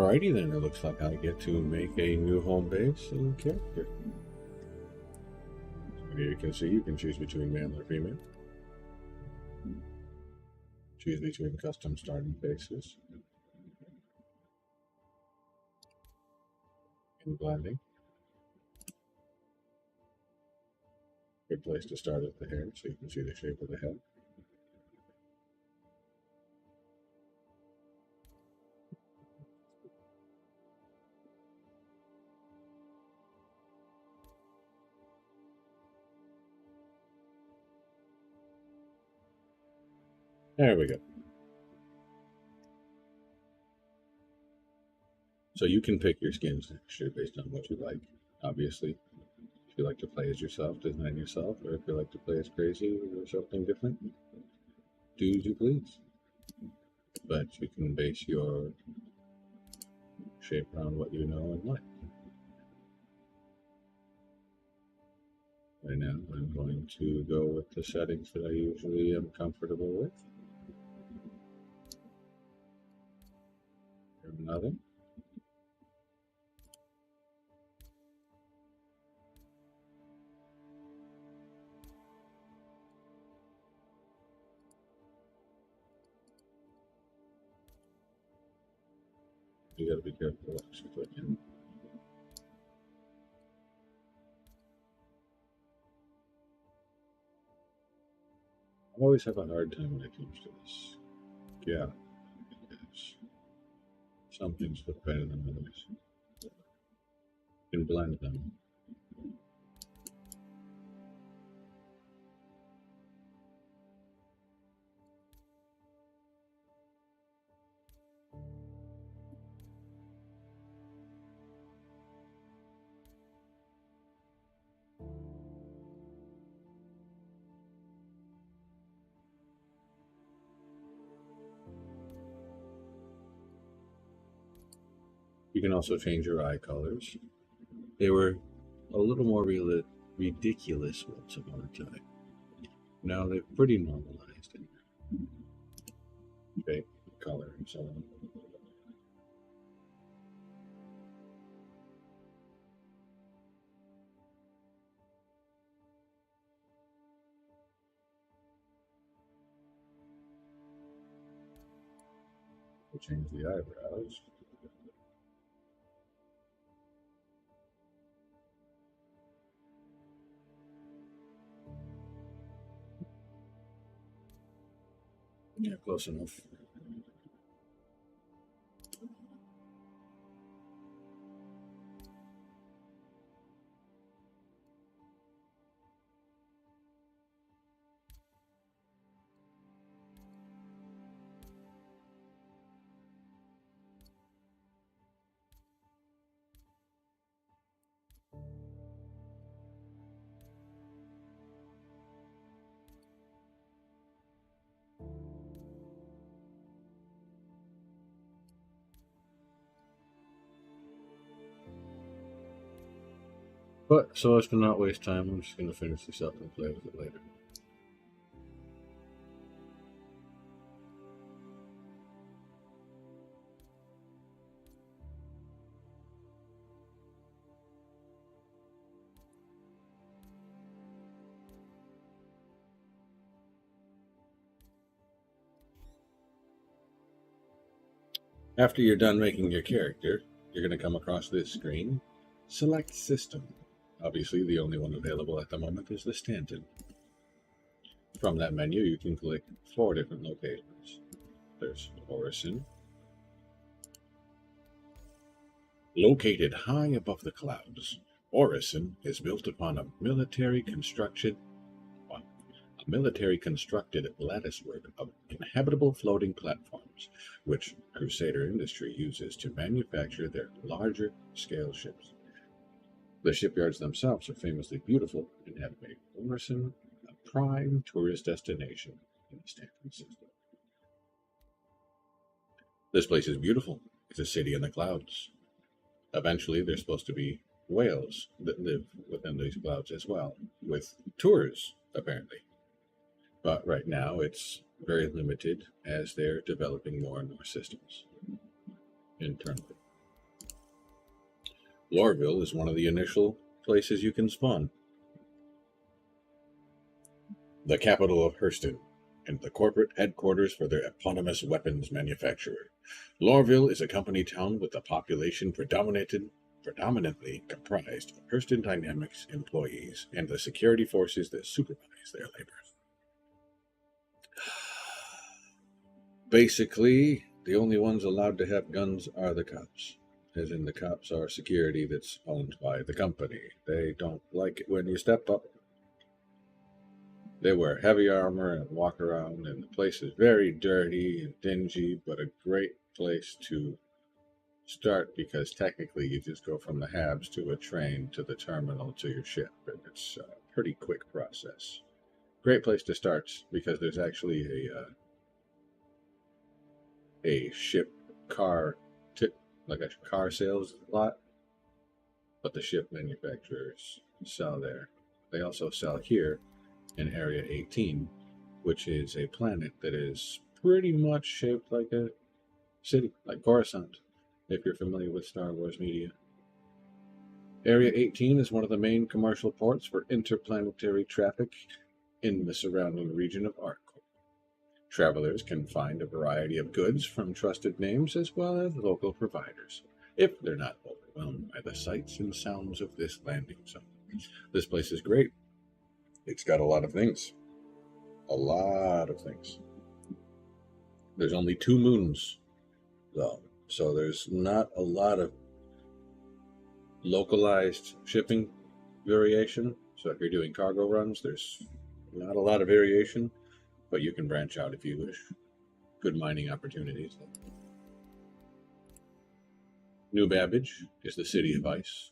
Alrighty then, it looks like I get to make a new home base and character. So here you can see you can choose between male or female. Choose between custom starting bases and blending. Good place to start at the hair so you can see the shape of the head. There we go. So you can pick your skin texture based on what you like. Obviously, if you like to play as yourself, design yourself, or if you like to play as crazy or something different, do as you please. But you can base your shape around what you know and like. Right now, I'm going to go with the settings that I usually am comfortable with. Nothing. You gotta be careful what you put in. I always have a hard time when it comes to this. Yeah, because some things look better than others. You can blend them. You can also change your eye colors. They were a little more ridiculous once upon a time. Now they're pretty normalized in shape, color, and so on. We'll change the eyebrows. Yeah, close enough. But so as to not waste time, I'm just going to finish this up and play with it later. After you're done making your character, you're going to come across this screen. Select System. Obviously, the only one available at the moment is the Stanton. From that menu, you can click 4 different locations. There's Orison. Located high above the clouds, Orison is built upon a military constructed latticework of inhabitable floating platforms, which Crusader industry uses to manufacture their larger scale ships. The shipyards themselves are famously beautiful and have made Orison a prime tourist destination in the Stanton system. This place is beautiful. It's a city in the clouds. Eventually, there's supposed to be whales that live within these clouds as well, with tours, apparently. But right now, it's very limited as they're developing more and more systems internally. Lorville is one of the initial places you can spawn. The capital of Hurston, and the corporate headquarters for their eponymous weapons manufacturer. Lorville is a company town with a population predominantly comprised of Hurston Dynamics employees and the security forces that supervise their labor. Basically, the only ones allowed to have guns are the cops. As in, the cops are security that's owned by the company. They don't like it when you step up. They wear heavy armor and walk around, and the place is very dirty and dingy, but a great place to start because technically you just go from the habs to a train to the terminal to your ship, and it's a pretty quick process. Great place to start because there's actually a ship car like a car sales lot, but the ship manufacturers sell there. They also sell here in Area 18, which is a planet that is pretty much shaped like a city, like Coruscant, if you're familiar with Star Wars media. Area 18 is one of the main commercial ports for interplanetary traffic in the surrounding region of Arcturious. Travelers can find a variety of goods from trusted names as well as local providers, if they're not overwhelmed by the sights and sounds of this landing zone. This place is great. It's got a lot of things. A lot of things. There's only 2 moons, though, so there's not a lot of localized shipping variation. So if you're doing cargo runs, there's not a lot of variation, but you can branch out if you wish. Good mining opportunities. New Babbage is the city of ice.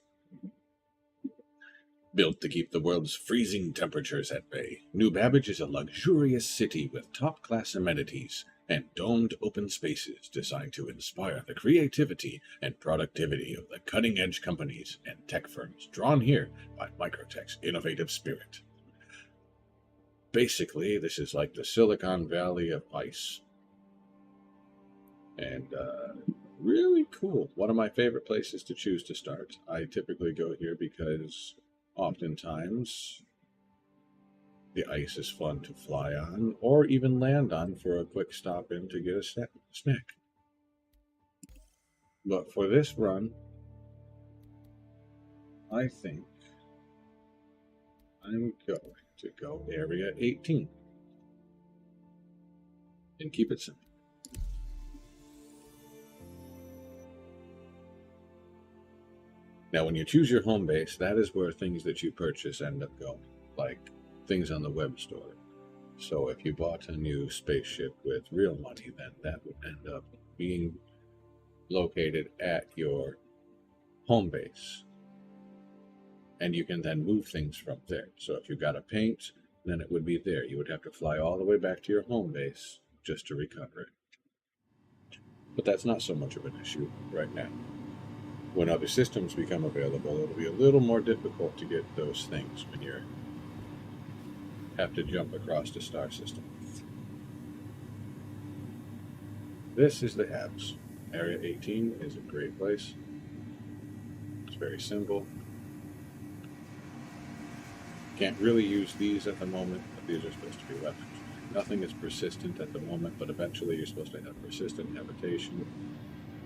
Built to keep the world's freezing temperatures at bay, New Babbage is a luxurious city with top-class amenities and domed open spaces designed to inspire the creativity and productivity of the cutting-edge companies and tech firms drawn here by Microtech's innovative spirit. Basically, this is like the Silicon Valley of ice. And really cool. One of my favorite places to choose to start. I typically go here because oftentimes the ice is fun to fly on or even land on for a quick stop in to get a snack. But for this run, I think I'm going to go Area 18 and keep it simple. Now, when you choose your home base, that is where things that you purchase end up going, like things on the web store. So if you bought a new spaceship with real money, then that would end up being located at your home base. And you can then move things from there. So if you got a paint, then it would be there. You would have to fly all the way back to your home base just to recover it. But that's not so much of an issue right now. When other systems become available, it'll be a little more difficult to get those things when you have to jump across the star system. This is the Habs. Area 18 is a great place. It's very simple. Can't really use these at the moment, but these are supposed to be weapons. Nothing is persistent at the moment, but eventually you're supposed to have persistent habitation,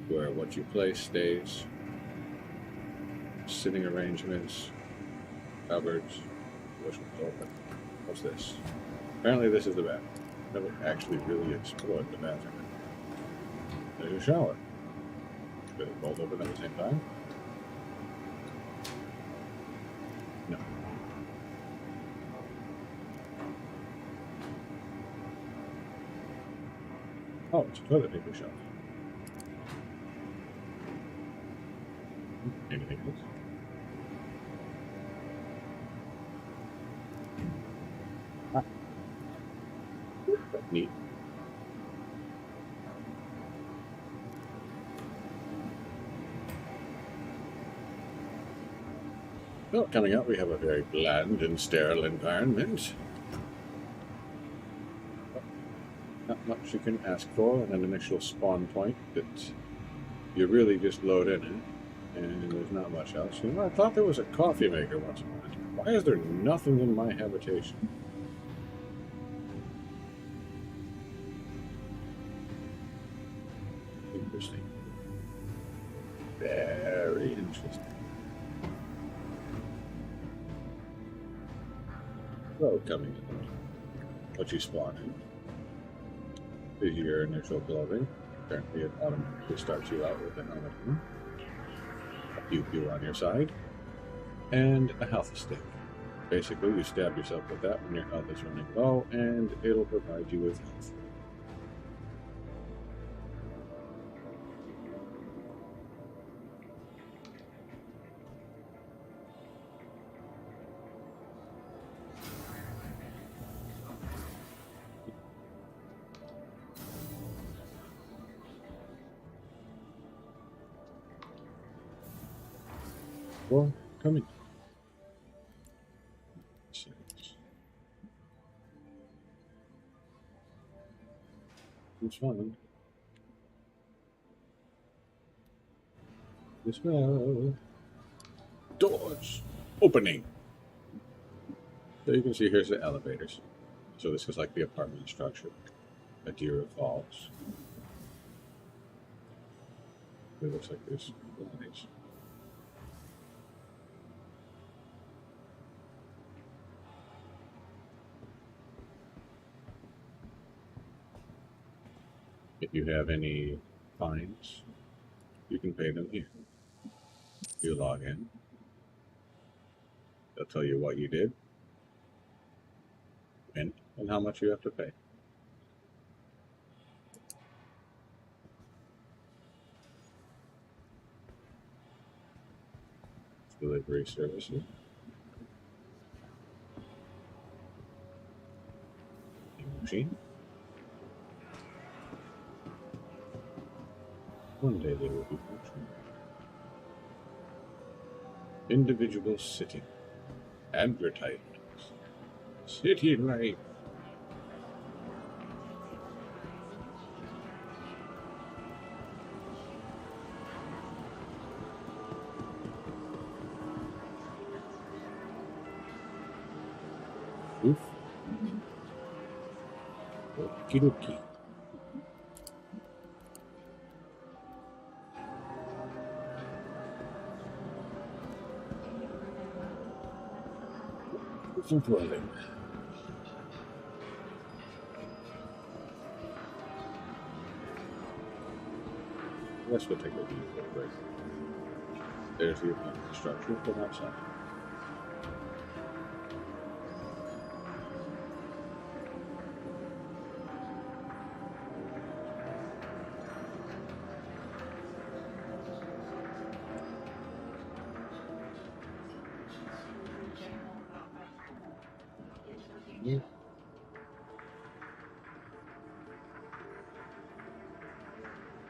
where what you place stays. Sitting arrangements, cupboards, which one's open. What's this? Apparently this is the bathroom. Never actually really explored the bathroom. There's your shower. Do they both open at the same time? No. Oh, it's a toilet paper shelf. Anything else? Neat. Well, coming up, we have a very bland and sterile environment. Not much you can ask for in an initial spawn point that you really just load in And there's not much else. You know, I thought there was a coffee maker once upon a time. Why is there nothing in my habitation? Interesting. Very interesting. Road coming in. What you spawn in is your initial clothing. Apparently it automatically starts you out with a helmet on, a pew on your side, and a health stick. Basically, you stab yourself with that when your health is running low, and it'll provide you with health. Well, coming. It's fun. This way. Doors opening. So you can see here's the elevators. So this is like the apartment structure at Deer Falls. It looks like there's lines. If you have any fines, you can pay them here. You log in. They'll tell you what you did and how much you have to pay. Delivery services. Machine. One day they will be functional. Individual sitting. Advertisements. City life. Oof. Okie dokie. Some dwelling. Let's go take a view for a break. There's the apartment structure from outside.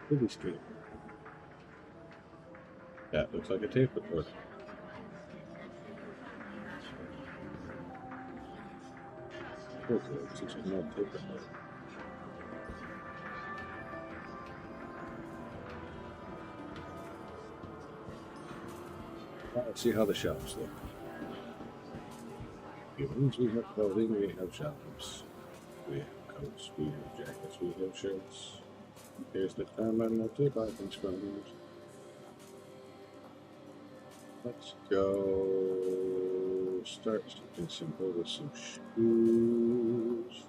City Street. That looks like a tape recorder. It's an old tape recorder. Let's see how the shelves look. Humans, we have clothing, we have shelves. We have coats, we have jackets, we have shirts. Here's the time I'm not to buy things from you. Let's go start something simple with some shoes.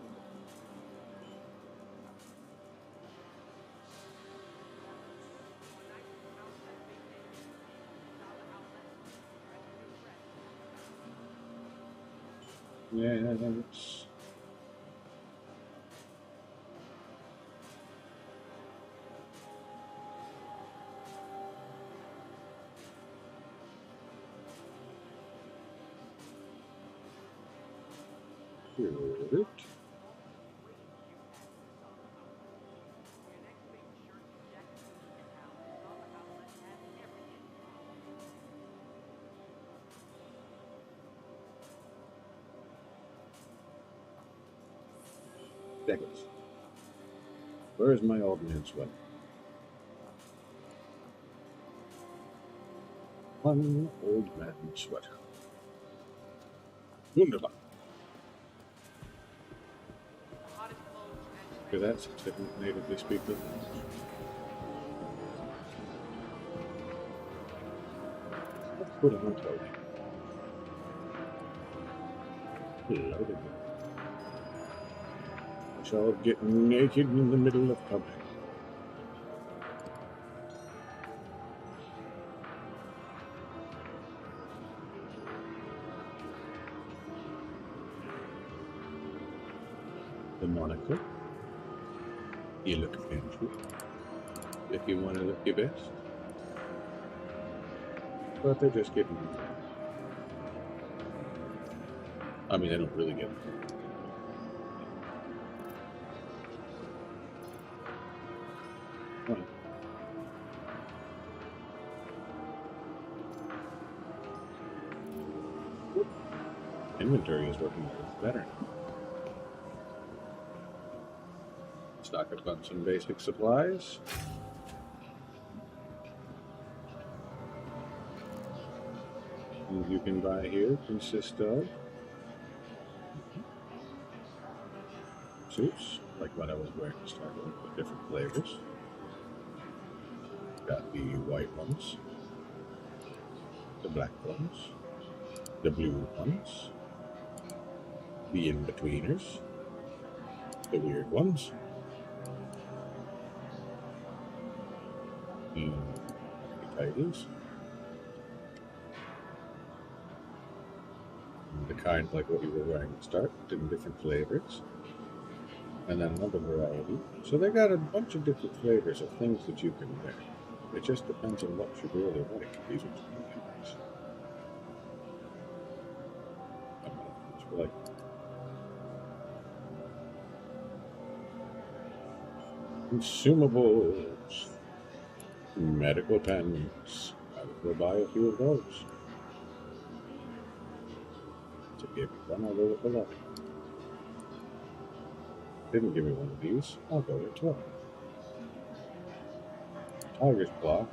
Yes. Good. Seconds. Where's my old man sweater? One old man sweater. Wunderbar. Look at that, since they don't natively speak the language. Let's put on clothing. Loaded. I shall get naked in the middle of public. The monocle. You look fancy if you want to look your best. But they're just getting. I mean, they don't really get. Well, inventory is working better. Stock up on some basic supplies. Things you can buy here consist of suits, like what I was wearing to start with different flavors. Got the white ones, the black ones, the blue ones, the in-betweeners, the weird ones, the tighties, the kind like what you were wearing to start, in different flavors, and then another variety. So they got a bunch of different flavors of things that you can wear. It just depends on what you really like. These are really nice. It's like consumables, medical pens. I will buy a few of those. To give me one, I'll go with the lobby. Didn't give me one of these, I'll go with 12. Tiger's Claw.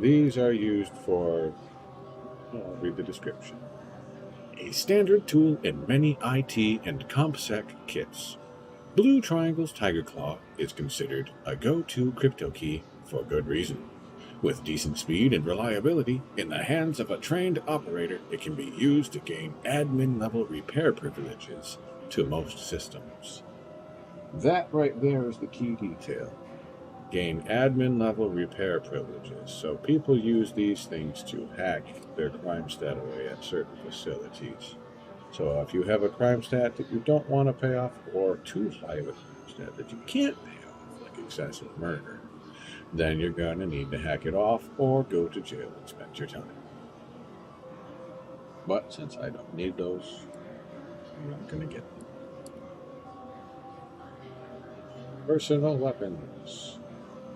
These are used for, I'll read the description. A standard tool in many IT and CompSec kits. Blue Triangle's Tiger Claw is considered a go-to crypto key for good reason. With decent speed and reliability, in the hands of a trained operator, it can be used to gain admin-level repair privileges to most systems. That right there is the key detail. Gain admin-level repair privileges. So people use these things to hack their crime stat away at certain facilities. So if you have a crime stat that you don't want to pay off, or too high of a crime stat that you can't pay off, like excessive murder, then you're going to need to hack it off or go to jail and spend your time. But since I don't need those, I'm not going to get them. Personal weapons.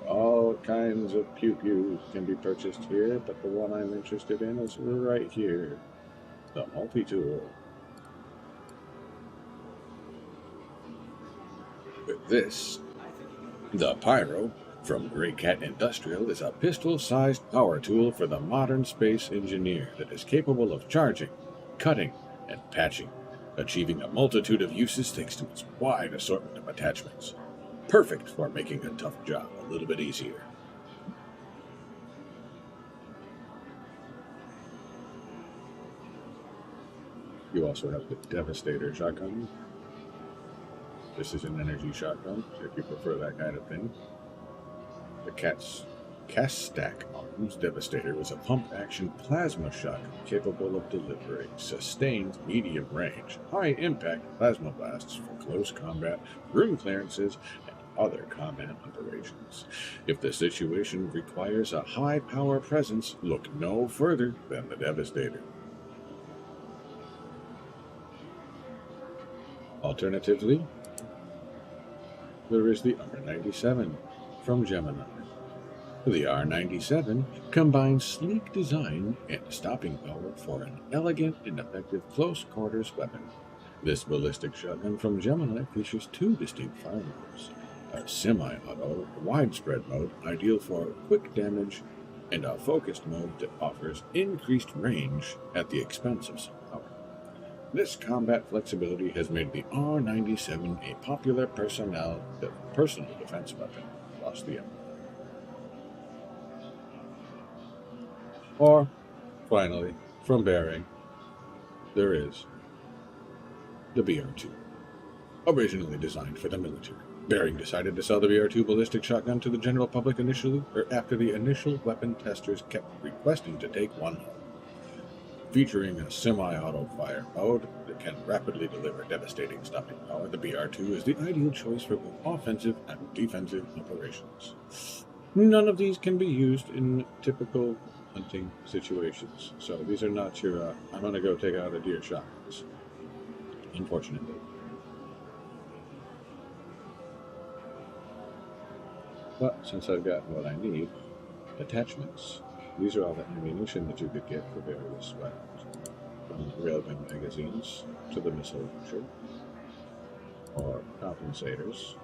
All kinds of pew-pews can be purchased here, but the one I'm interested in is right here. The multi-tool. With this, the Pyro from Grey Cat Industrial is a pistol-sized power tool for the modern space engineer that is capable of charging, cutting, and patching, achieving a multitude of uses thanks to its wide assortment of attachments. Perfect for making a tough job a little bit easier. You also have the Devastator shotgun. This is an energy shotgun, so if you prefer that kind of thing. The Cast-Stack Arms Devastator is a pump-action plasma shotgun capable of delivering sustained medium range, high-impact plasma blasts for close combat, room clearances, and other combat operations. If the situation requires a high-power presence, look no further than the Devastator. Alternatively, there is the R97 from Gemini. The R97 combines sleek design and stopping power for an elegant and effective close-quarters weapon. This ballistic shotgun from Gemini features two distinct fire modes. A semi-auto widespread mode, ideal for quick damage and a focused mode that offers increased range at the expense of some power. This combat flexibility has made the R97 a popular personal defense weapon across the Empire. Or, finally, from Bearing, there is the BR2. Originally designed for the military, Bearing decided to sell the BR2 ballistic shotgun to the general public initially, or after the initial weapon testers kept requesting to take one home. Featuring a semi-auto fire mode that can rapidly deliver devastating stopping power, the BR2 is the ideal choice for both offensive and defensive operations. None of these can be used in typical hunting situations, so these are not your I'm going to go take out a deer shotguns, unfortunately. But since I've gotten what I need, attachments. These are all the ammunition that you could get for various weapons, from the railgun magazines to the missile launcher, or compensators,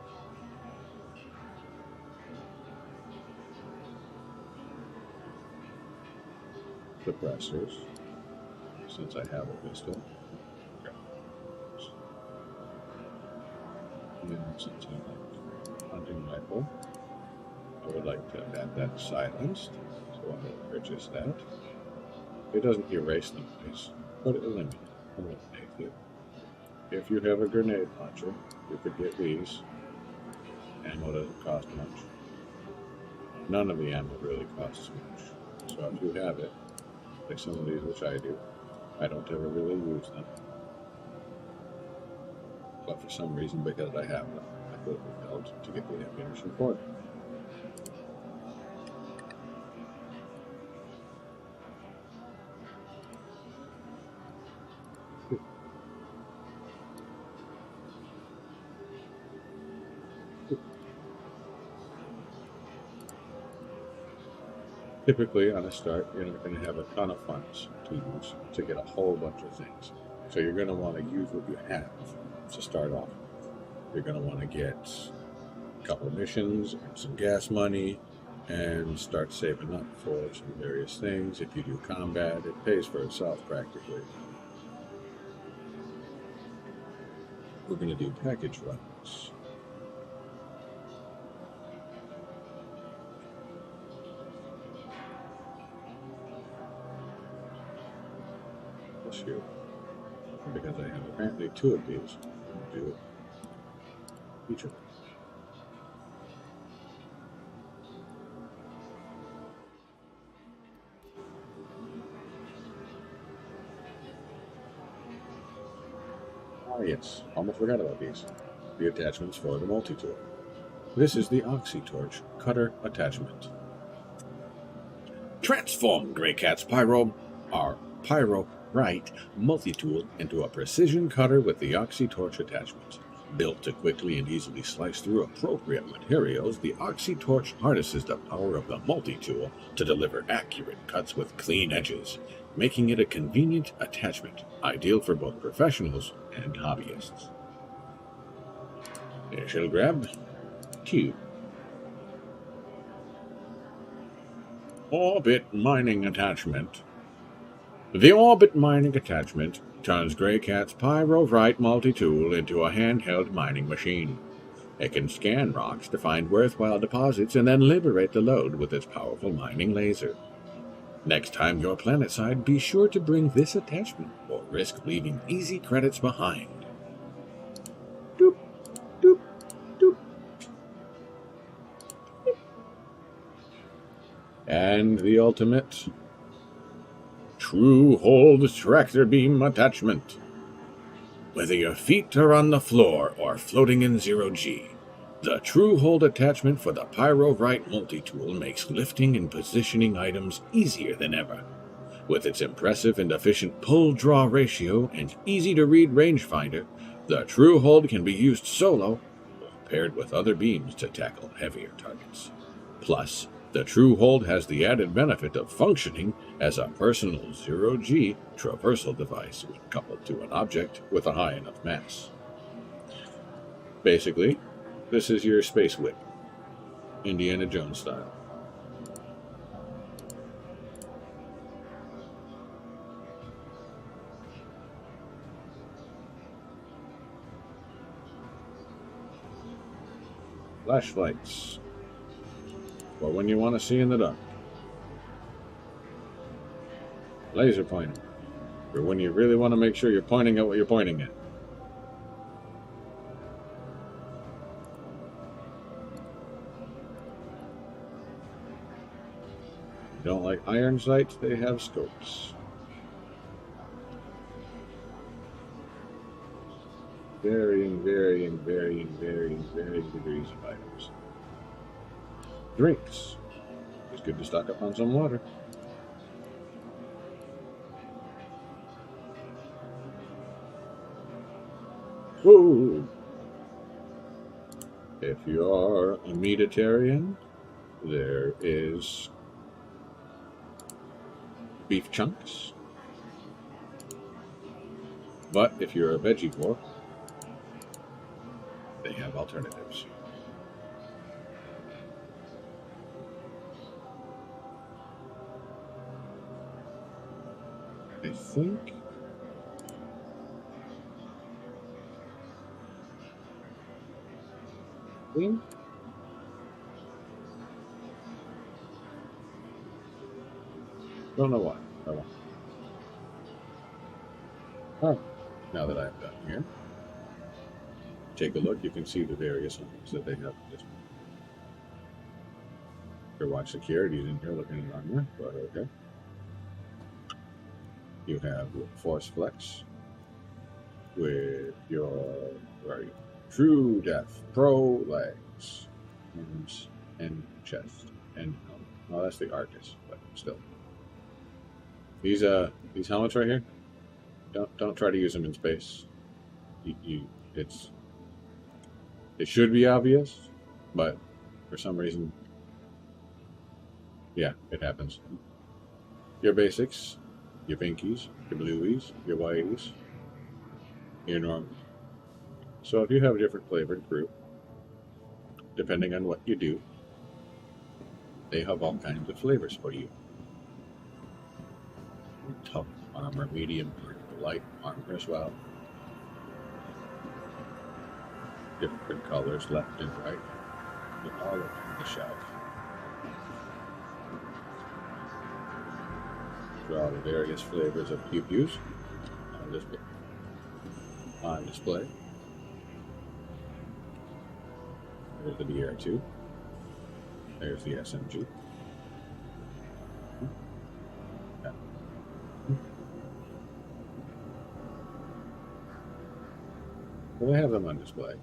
suppressors, since I have a pistol, and since I have a hunting rifle, I would like to have that silenced, so I will purchase that. It doesn't erase the noise, but it eliminates it. If you have a grenade launcher, you could get these. Ammo doesn't cost much. None of the ammo really costs much. So if you have it, like some of these, which I do, I don't ever really use them. But for some reason, because I have them, I feel compelled to get the ammunition for them. Typically, on a start, you're not going to have a ton of funds to use to get a whole bunch of things. So you're going to want to use what you have to start off. You're going to want to get a couple of missions, some gas money, and start saving up for some various things. If you do combat, it pays for itself practically. We're going to do package runs. Here, because I have apparently two of these. I'll do each of them. Ah yes, almost forgot about these. The attachments for the multi-tool. This is the Oxytorch Cutter Attachment. Transform Grey Cat's Pyro Right multi-tool into a precision cutter with the Oxytorch attachment. Built to quickly and easily slice through appropriate materials, the Oxytorch harnesses the power of the multi-tool to deliver accurate cuts with clean edges, making it a convenient attachment, ideal for both professionals and hobbyists. Initial grab 2. Orbit Mining Attachment. The Orbit Mining Attachment turns Grey Cat's Pyro-Right multi-tool into a handheld mining machine. It can scan rocks to find worthwhile deposits and then liberate the load with its powerful mining laser. Next time you're planetside, be sure to bring this attachment or risk leaving easy credits behind. Doop, doop, doop. And the ultimate True Hold Tractor Beam Attachment. Whether your feet are on the floor or floating in 0G, the True Hold attachment for the Pyro-Right multi-tool makes lifting and positioning items easier than ever. With its impressive and efficient pull-draw ratio and easy-to-read rangefinder, the True Hold can be used solo or paired with other beams to tackle heavier targets. Plus, the True Hold has the added benefit of functioning as a personal 0G traversal device when coupled to an object with a high enough mass. Basically, this is your space whip, Indiana Jones style. Flashlights. Well, when you want to see in the dark. Laser pointer. For when you really want to make sure you're pointing at what you're pointing at. You don't like iron sights? They have scopes. Varying degrees of items. Drinks. It's good to stock up on some water. Woo! If you are a meatitarian, there is beef chunks. But if you're a veggie-core, they have alternatives. I think don't know why. Oh. Alright, now that I've done here, take a look. You can see the various items that they have at this point. Your watch security's in here looking at armor, but okay. You have Force Flex with your, where are you? True Death Pro legs, arms, and chest, and helmet. Well, that's the Arcturious, but still. These helmets right here, don't try to use them in space. It should be obvious, but for some reason, yeah, it happens. Your basics, your pinkies, your blueies, your whiteys, your normal. So if you have a different flavored group, depending on what you do, they have all kinds of flavors for you. Tough armor, medium, light armor as well. Different colors, left and right. They're all over the shelf. These are all the various flavors of pew-pews on display. There's the DR2. There's the SMG. Yeah. Well, they have them on display.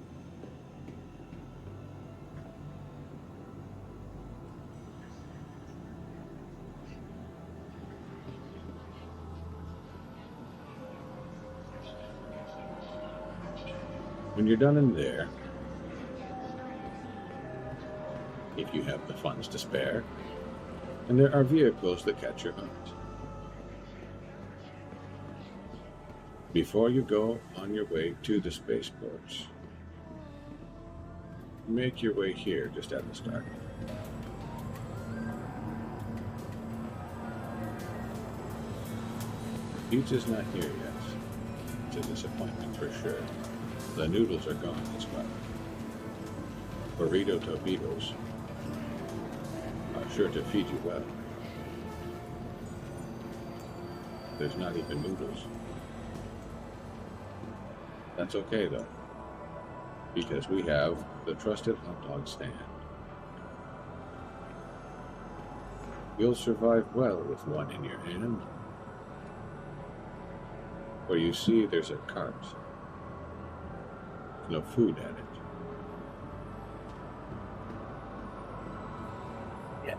When you're done in there, if you have the funds to spare, and there are vehicles that catch your eye. Before you go on your way to the spaceports, make your way here just at the start. Pizza's not here yet. It's a disappointment for sure. The noodles are gone as well. Burrito torpedoes are sure to feed you well. There's not even noodles. That's okay though, because we have the trusted hot dog stand. You'll survive well with one in your hand. Where you see there's a cart. No food at it. Yeah.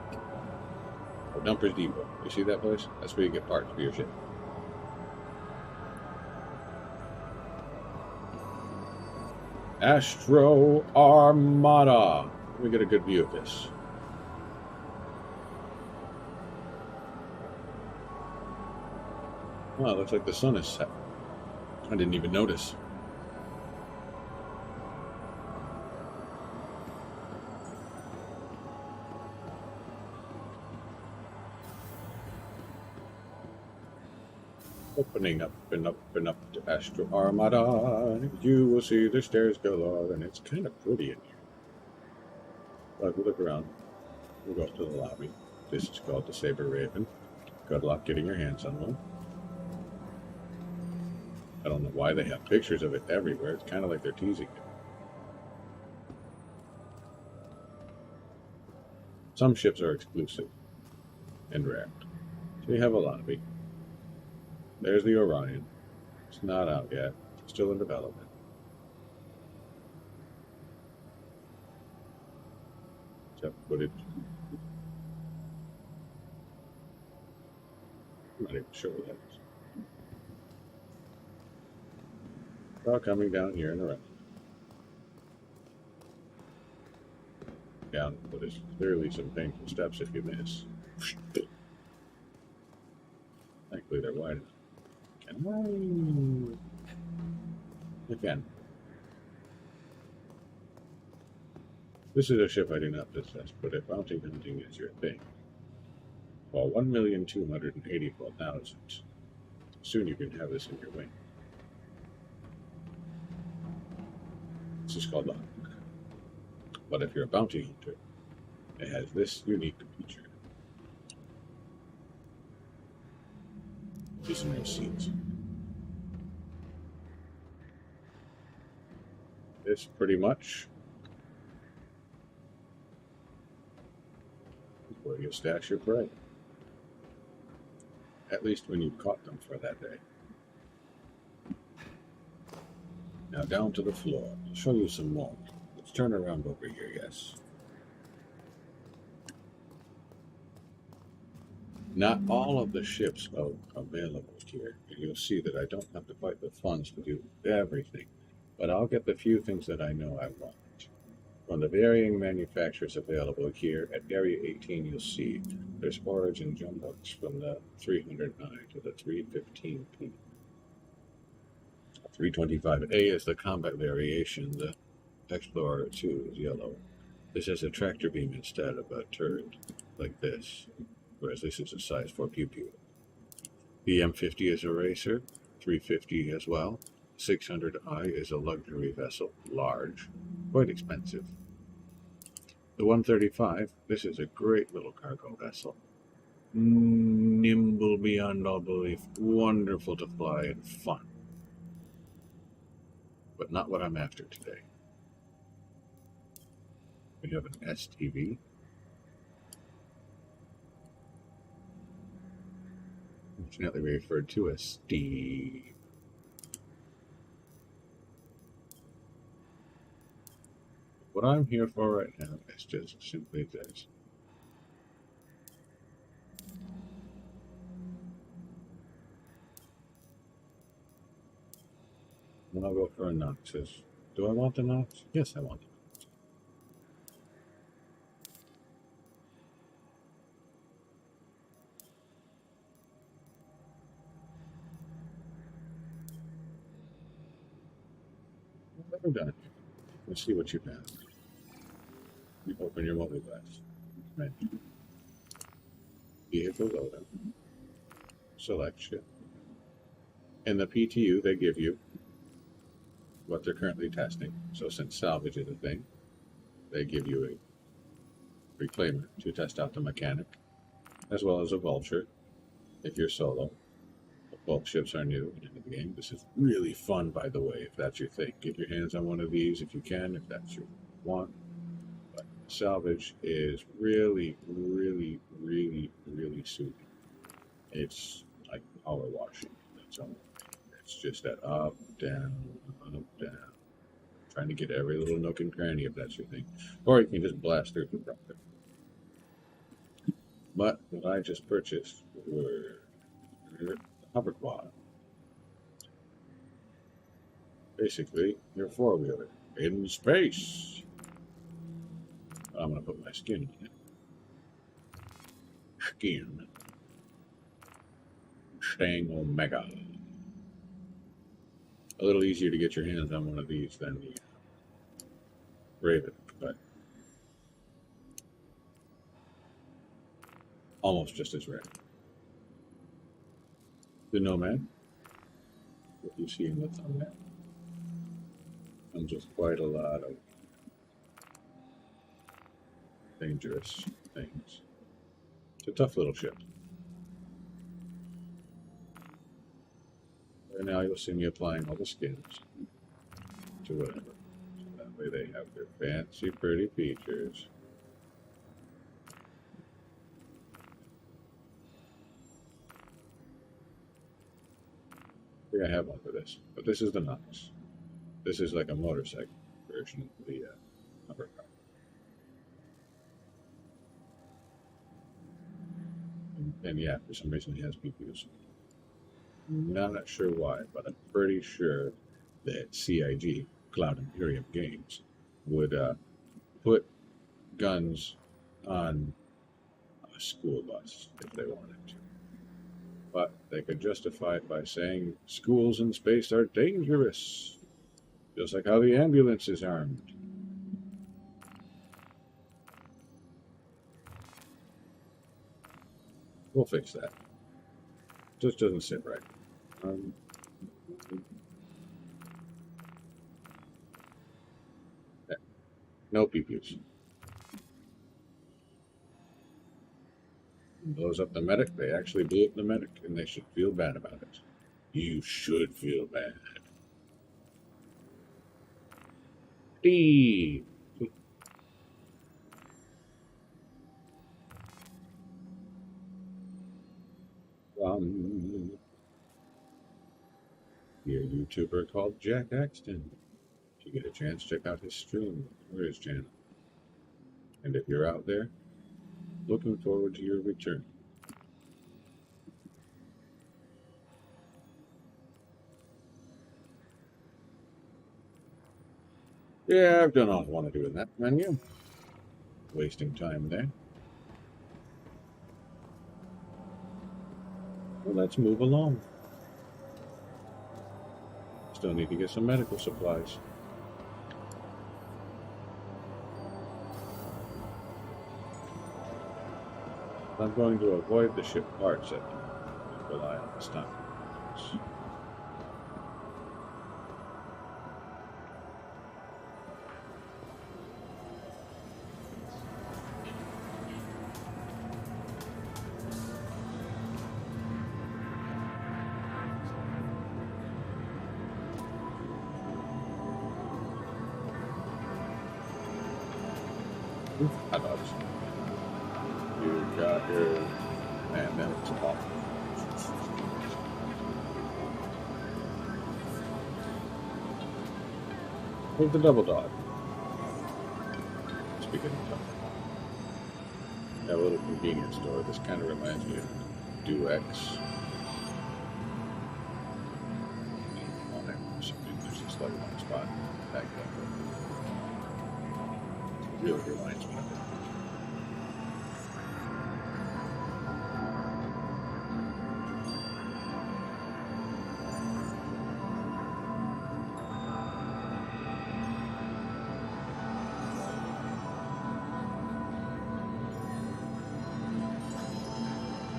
Oh, Dumper's Depot. You see that place? That's where you get parts for your ship. Astro Armada. Let me get a good view of this. Oh, it looks like the sun is set. I didn't even notice. Opening up and up and up to Astro Armada, you will see the stairs galore, and it's kind of pretty in here. But we look around. We'll go up to the lobby. This is called the Saber Raven. Good luck getting your hands on one. I don't know why they have pictures of it everywhere. It's kind of like they're teasing you. Some ships are exclusive and rare. So you have a lobby. There's the Orion. It's not out yet. It's still in development. Except footage. I'm not even sure what that is. It's all coming down here in the right. Down, but there's clearly some painful steps if you miss. Thankfully, they're wide enough. Can I? You can. This is a ship I do not possess, but if bounty hunting is your thing, well, 1,284,000. Soon you can have this in your wing. This is called luck. But if you're a bounty hunter, it has this unique feature. These are no seats. This pretty much is where you stash your prey. At least when you've caught them for that day. Now down to the floor. I'll show you some more. Let's turn around over here, yes. Not all of the ships are available here. You'll see that I don't have to fight the funds to do everything, but I'll get the few things that I know I want. From the varying manufacturers available here, at Area 18 you'll see there's Origin Jumbos from the 309 to the 315P. 325A is the combat variation, the Explorer 2 is yellow. This has a tractor beam instead of a turret, like this, whereas this is a size 4 pew pew. The M50 is a racer, 350 as well. 600I is a luxury vessel, large, quite expensive. The 135, this is a great little cargo vessel. Nimble beyond all belief, wonderful to fly and fun. But not what I'm after today. We have an STV. Fortunately referred to as Steve. What I'm here for right now is just simply this. And I'll go for a Noxus. Do I want the Nox? Yes, I want it. I've never done it. Let's see what you have. You open your mobile glass. Menu. Vehicle loader. Selection. In the PTU, they give you what they're currently testing. So since salvage is a thing, they give you a reclaimer to test out the mechanic, as well as a vulture if you're solo. Bulk ships are new in the game. This is really fun, by the way, if that's your thing. Get your hands on one of these if you can, if that's your want. But salvage is really, really, really, really soothing. It's like power washing. That's all. It's just that up, down, down. Trying to get every little nook and cranny if that's your thing. Or you can just blast through the profit. But what I just purchased were hover quad. Basically, your four-wheeler in space. I'm going to put my skin in it. Skin. Stang Omega. A little easier to get your hands on one of these than the Raven, but almost just as rare. The Nomad, what you see in the thumbnail, comes with quite a lot of dangerous things. It's a tough little ship. And now you'll see me applying all the skins to whatever. So that way they have their fancy, pretty features. I think I have one for this, but this is the Nox. This is like a motorcycle version of the number car. And yeah, for some reason he has PTUs. Not sure why, but I'm pretty sure that CIG, Cloud Imperium Games, would put guns on a school bus if they wanted to. But they could justify it by saying schools in space are dangerous, just like how the ambulance is armed. We'll fix that. Just doesn't sit right. No PPUs. Blows up the medic. They actually blew up the medic, and they should feel bad about it. You should feel bad. D. Your YouTuber called Jack Axton. If you get a chance, check out his stream or his channel. And if you're out there, looking forward to your return. Yeah, I've done all I want to do in that menu. Wasting time there. Well, let's move along. Still need to get some medical supplies. I'm going to avoid the ship parts and rely on the stock. Hot dogs. You got your... Man, that looks awful. Here's the double dog. Speaking of double. That little convenience store, this kind of reminds me of Duex. There's this like one spot back there. It really reminds me of it.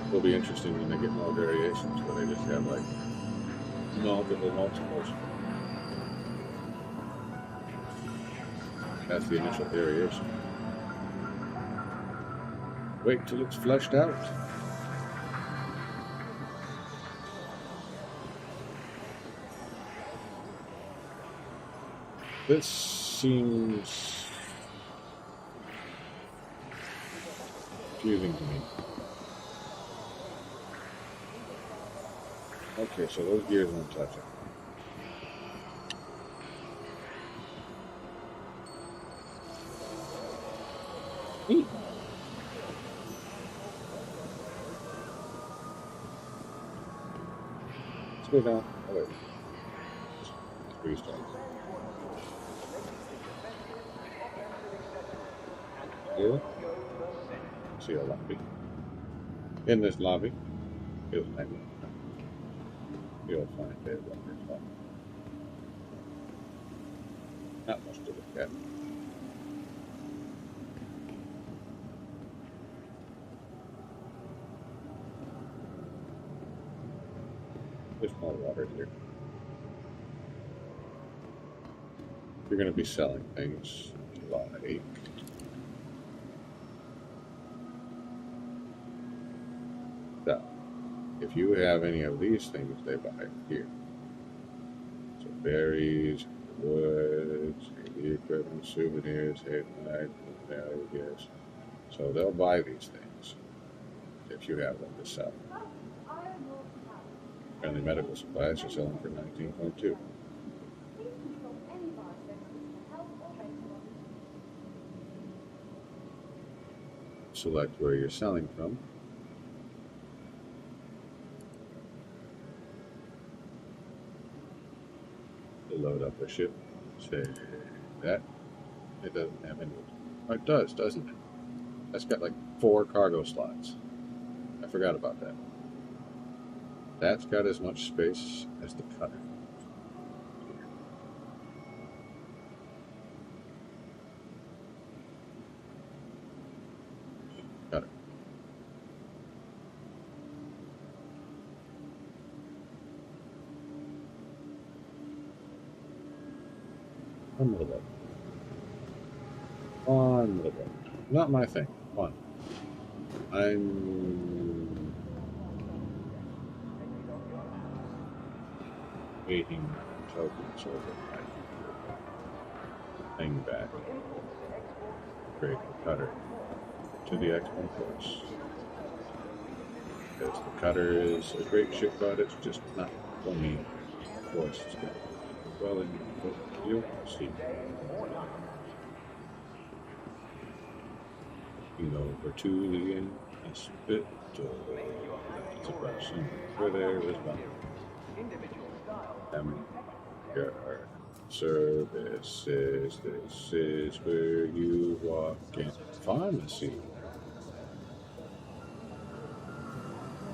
It'll be interesting when they get more variations where they just have like multiples. That's the initial variation. Wait till it's fleshed out. This seems confusing to me. Okay, so those gears won't touch it. Neat. Let's go down. Oh, wait. Just restart. Yeah. See a lobby. In this lobby, you'll find there's one. Not much to look at. There's more water here. You're going to be selling things like So, if you have any of these things, they buy here. So berries, woods, equipment, souvenirs, headlight, value gifts. So they'll buy these things if you have them to sell. Friendly medical supplies are selling for 19.2. Select where you're selling from. Load up a ship. Say that. It doesn't have any. Oh, it does, doesn't it? That's got like 4 cargo slots. I forgot about that. That's got as much space as the cutter. Cutter. One little bit. One little bit. Not my thing. One. I'm waiting tokens over my thing back. Create the cutter to the X1 course. Because the cutter is a great ship, but it's just not for me. Of course, it's got well in you'll see. You know, over to the hospital. It's about somewhere there is one. Your services. This is where you walk in. Pharmacy.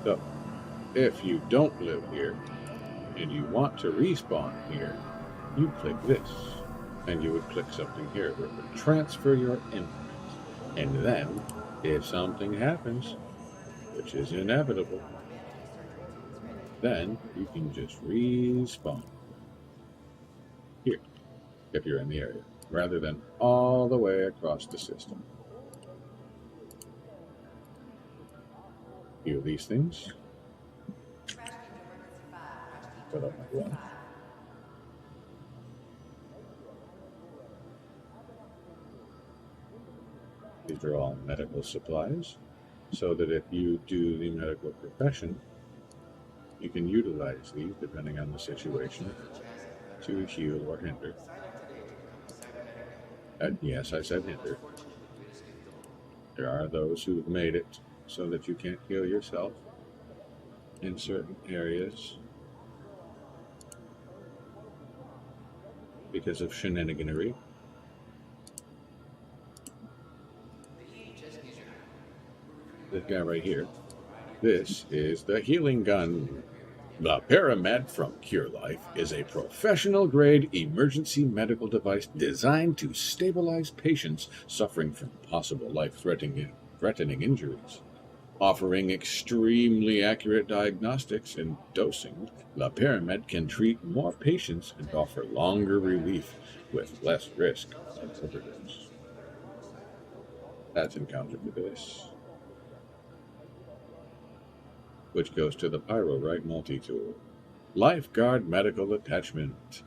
So, if you don't live here and you want to respawn here, you click this, and you would click something here where it would transfer your input. And then, if something happens, which is inevitable, then you can just respawn here, if you're in the area, rather than all the way across the system. Few of these things. Put up my one. These are all medical supplies, so that if you do the medical profession, you can utilize these depending on the situation to heal or hinder. And yes, I said hinder. There are those who've made it so that you can't heal yourself in certain areas because of shenaniganery. This guy right here. This is the healing gun. The Paramed from Cure Life is a professional-grade emergency medical device designed to stabilize patients suffering from possible life-threatening injuries. Offering extremely accurate diagnostics and dosing, the Paramed can treat more patients and offer longer relief with less risk of overdose. That's encountered with this, which goes to the Pyrorite multi-tool. Lifeguard Medical Attachment.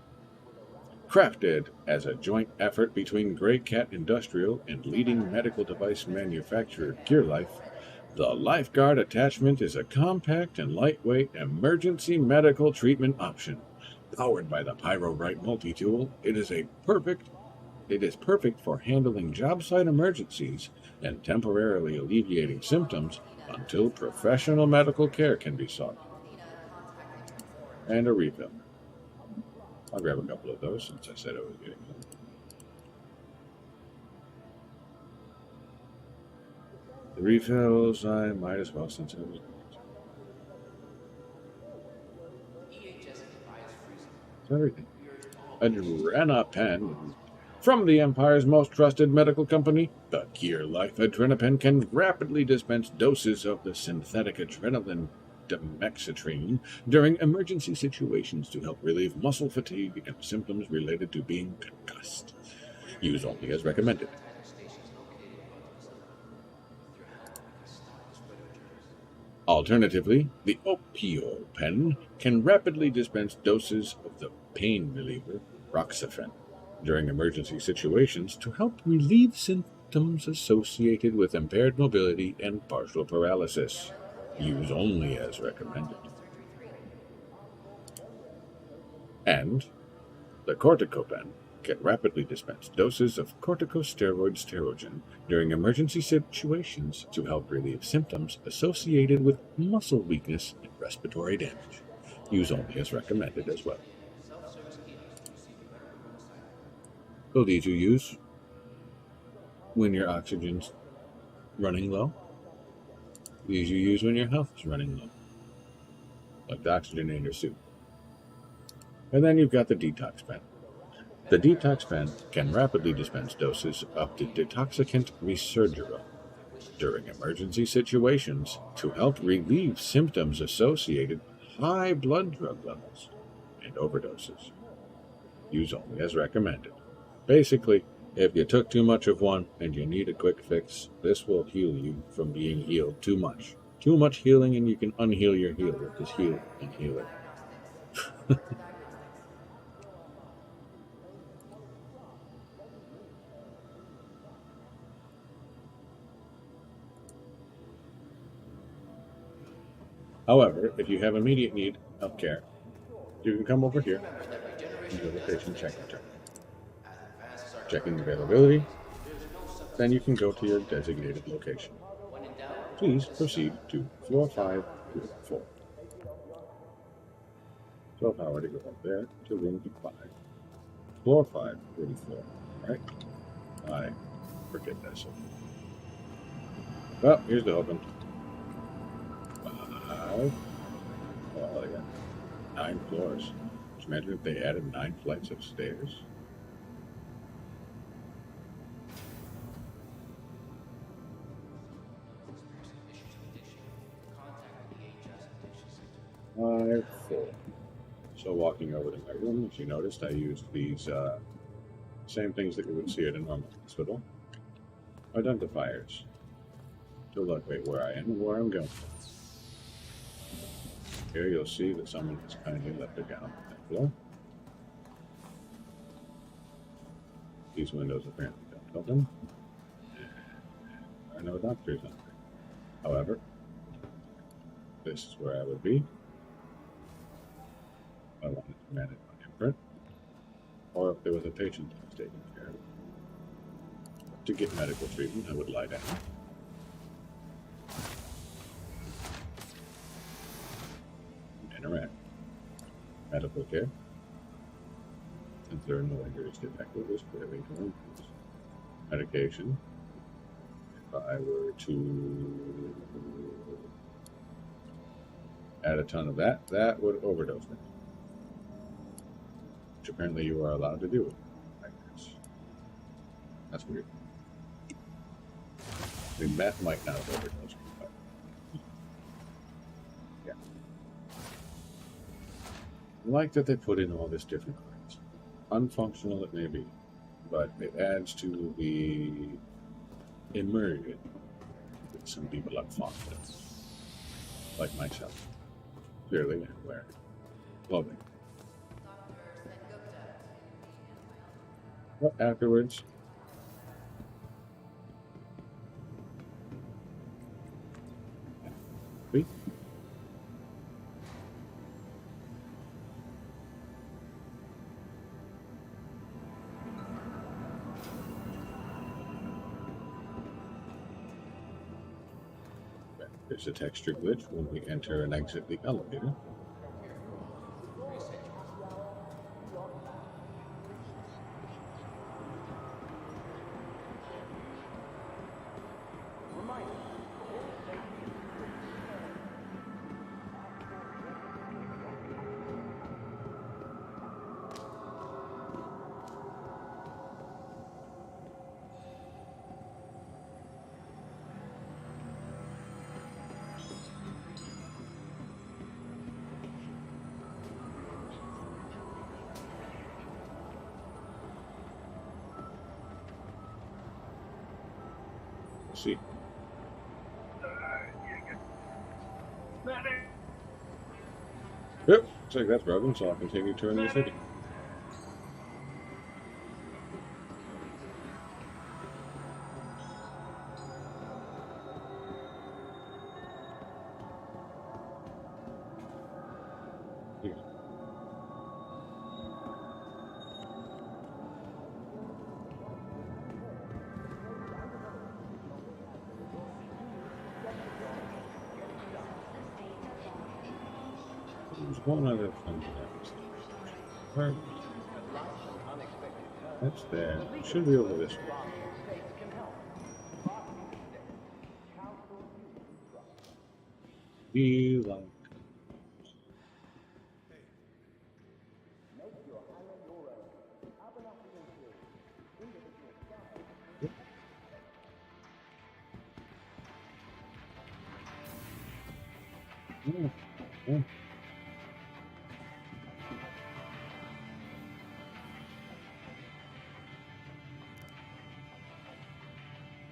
Crafted as a joint effort between Grey Cat Industrial and leading medical device manufacturer CureLife, the Lifeguard Attachment is a compact and lightweight emergency medical treatment option. Powered by the Pyrorite multi-tool, it is perfect for handling job site emergencies and temporarily alleviating symptoms until professional medical care can be sought. And a refill. I'll grab a couple of those since I said I was getting them. The refills, I might as well since I was. It's everything. Adrenapen. From the Empire's most trusted medical company, the Cure Life Adrenapen can rapidly dispense doses of the synthetic adrenaline demexitrine during emergency situations to help relieve muscle fatigue and symptoms related to being concussed. Use only as recommended. Alternatively, the opio pen can rapidly dispense doses of the pain reliever roxafen during emergency situations to help relieve symptoms associated with impaired mobility and partial paralysis. Use only as recommended. And the corticopen can rapidly dispense doses of corticosteroid sterogen during emergency situations to help relieve symptoms associated with muscle weakness and respiratory damage. Use only as recommended as well. So these you use when your oxygen's running low. These you use when your health is running low, like the oxygen in your suit. And then you've got the detox pen. The detox pen can rapidly dispense doses of the detoxicant Resurgiro during emergency situations to help relieve symptoms associated with high blood drug levels and overdoses. Use only as recommended. Basically, if you took too much of one and you need a quick fix, this will heal you from being healed too much. Too much healing and you can unheal your healer with this heal and healer. However, if you have immediate need of care, you can come over here and do the patient checking term. Checking availability, then you can go to your designated location. Please proceed to floor 5, room 4. 12 hour to go up there to room 5. Floor 5, room 4. Alright? I forget that. So. Well, here's the open. 5. Well, I got 9 floors. Just imagine if they added 9 flights of stairs. Five, 4. So walking over to my room, as you noticed, I used these same things that you would see at a normal hospital. Identifiers to locate where I am and where I'm going. Here you'll see that someone has kindly left a gown on that floor. These windows apparently don't open. There are no doctors on there. However, this is where I would be. I wanted to manage my imprint, or if there was a patient that was taken care of. To get medical treatment, I would lie down. Interact. Medical care. Since there are no injuries detected, is clearly to increase. Medication. If I were to add a ton of that, that would overdose me. Which apparently you are allowed to do. I guess. That's weird. I mean, that might not have overdosed me, but yeah. I like that they put in all this different cards. Unfunctional it may be, but it adds to the immersion that some people are fond of. Like myself. Clearly I wear clothing. But afterwards, see? There's a texture glitch when we enter and exit the elevator. See. Yep, looks like that's broken, so I'll continue touring the city. Here. There's one other thing that was that's there. Should be over this way. Be like. Oh, oh.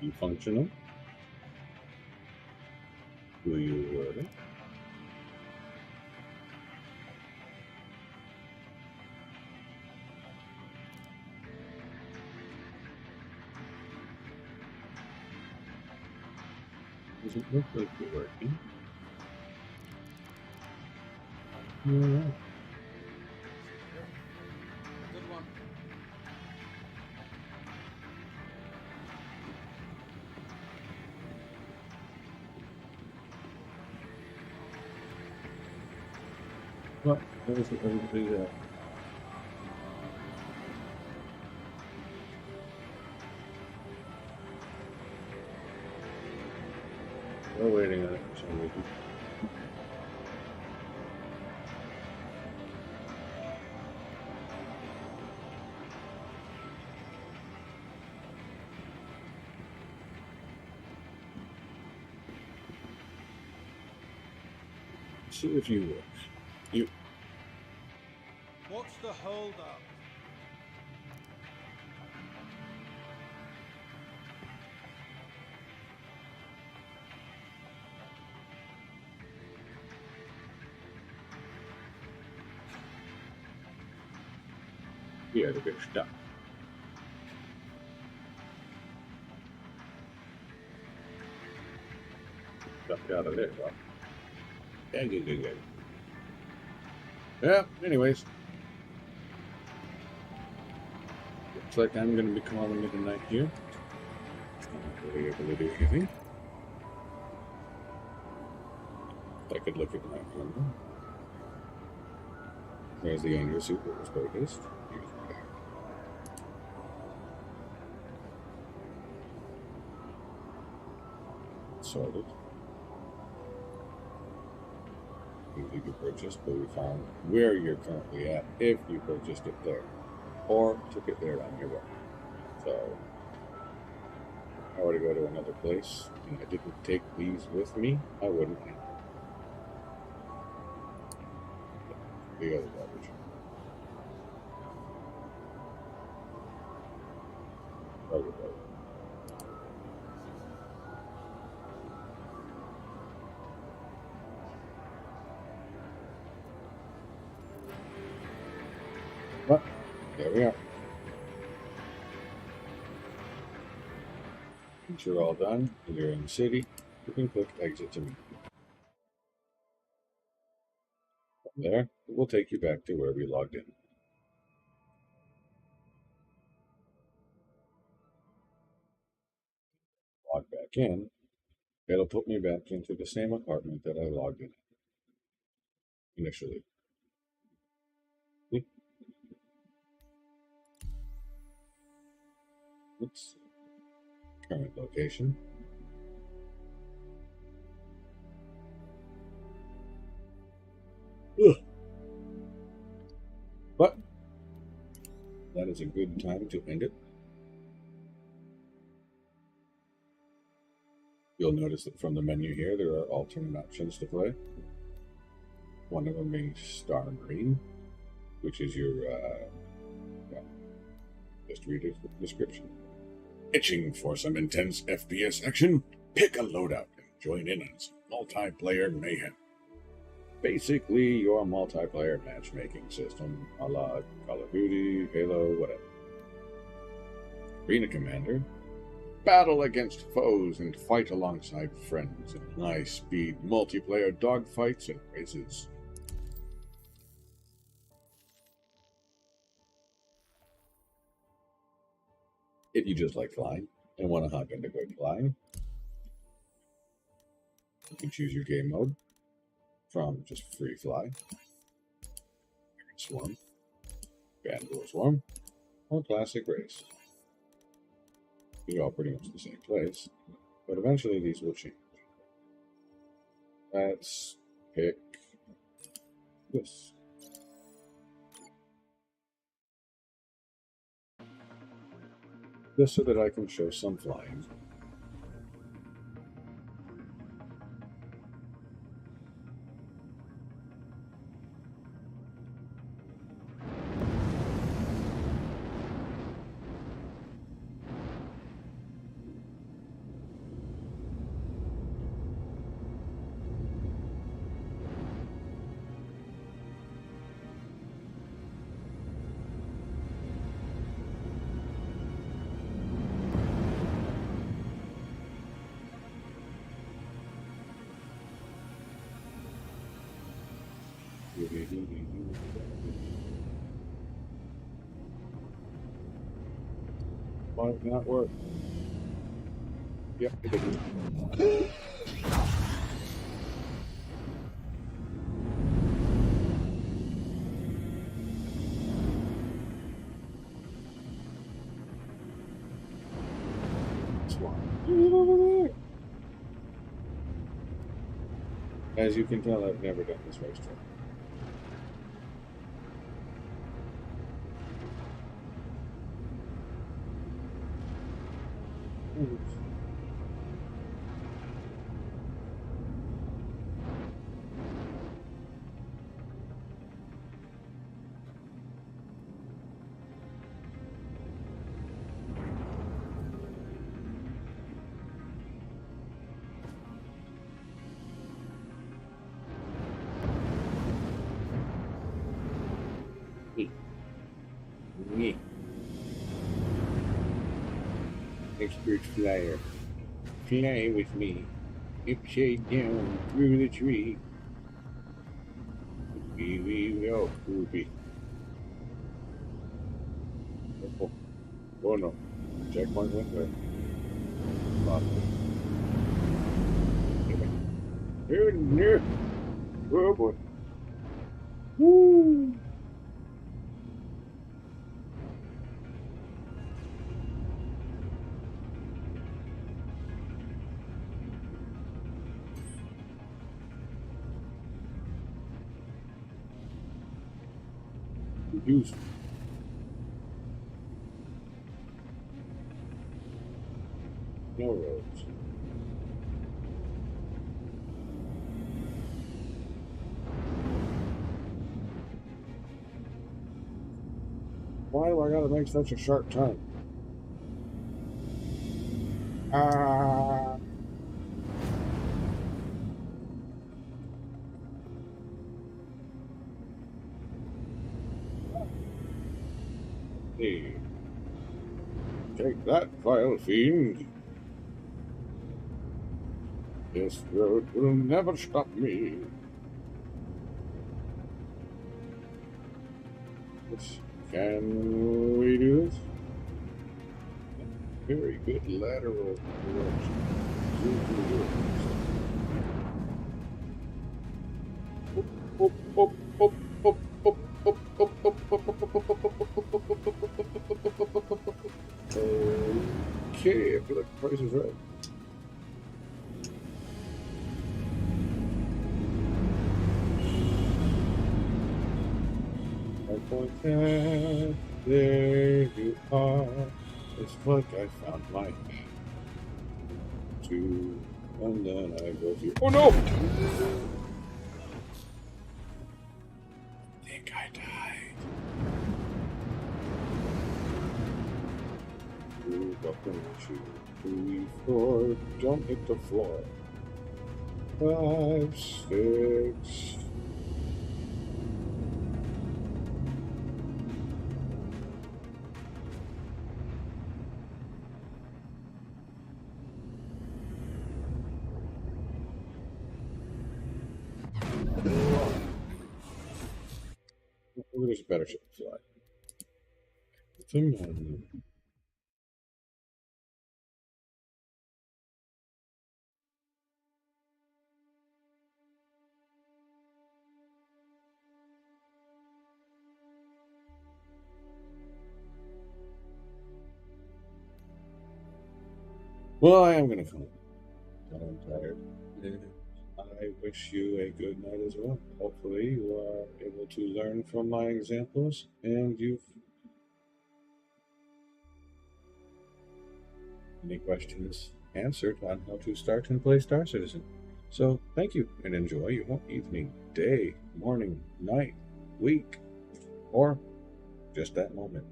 You functional? Who you were? Does it look like you're working? Yeah. Good one. What? What was it? Everybody we're waiting on it for some reason. See if you work. You. What's the hold up? You had a bit stuck. Stuck out of there, huh? Good. Yeah, anyways. Looks like I'm going to be calling it a night here. Not really able to do anything. I could look at my phone. There's the anger suit that was focused. Here's my back. Sorted. You could purchase, but we found where you're currently at if you purchased it there or took it there on your way. So if I were to go to another place and I didn't take these with me, I wouldn't. The other garbage. But there we are. Once you're all done and you're in the city, you can click exit to meet. From there, it will take you back to where we logged in. Log back in, it'll put me back into the same apartment that I logged in initially. Oops. Current location. Ugh. But that is a good time to end it. You'll notice that from the menu here, there are alternate options to play. One of them being Star Marine, which is your, just read the description. Itching for some intense FPS action? Pick a loadout and join in on some multiplayer mayhem. Basically, your multiplayer matchmaking system, a la Call of Duty, Halo, whatever. Arena Commander. Battle against foes and fight alongside friends in high-speed multiplayer dogfights and races. If you just like flying and want to hop into quick flying, you can choose your game mode from just free fly, swarm, bamboo swarm, or classic race. These are all pretty much the same place, but eventually these will change. Let's pick this. This so that I can show some flying. Might not work. Yep, it didn't. As you can tell, I've never done this racetrack. Me. Expert flyer. Fly with me. Upside down through the tree. We will, Ruby. Oh no. Checkpoint went there. Oh boy. Woo! Use no roads. Why do I gotta make such a sharp turn? Hey. Take that, vile fiend. This road will never stop me. Can we do this? Very good lateral Okay, I feel like the price is right. There you are. It's like I found my head. And then I go through. Oh no! I think I died. Up and 2, 3, 4. Don't hit the floor. 5, 6. There's a better ship to fly. Come on. Well, I am going to come. I'm tired. And I wish you a good night as well. Hopefully, you are able to learn from my examples and you've any questions answered on how to start and play Star Citizen. So, thank you and enjoy your evening, day, morning, night, week, or just that moment.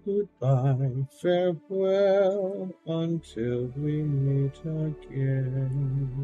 Goodbye, farewell, until we meet again.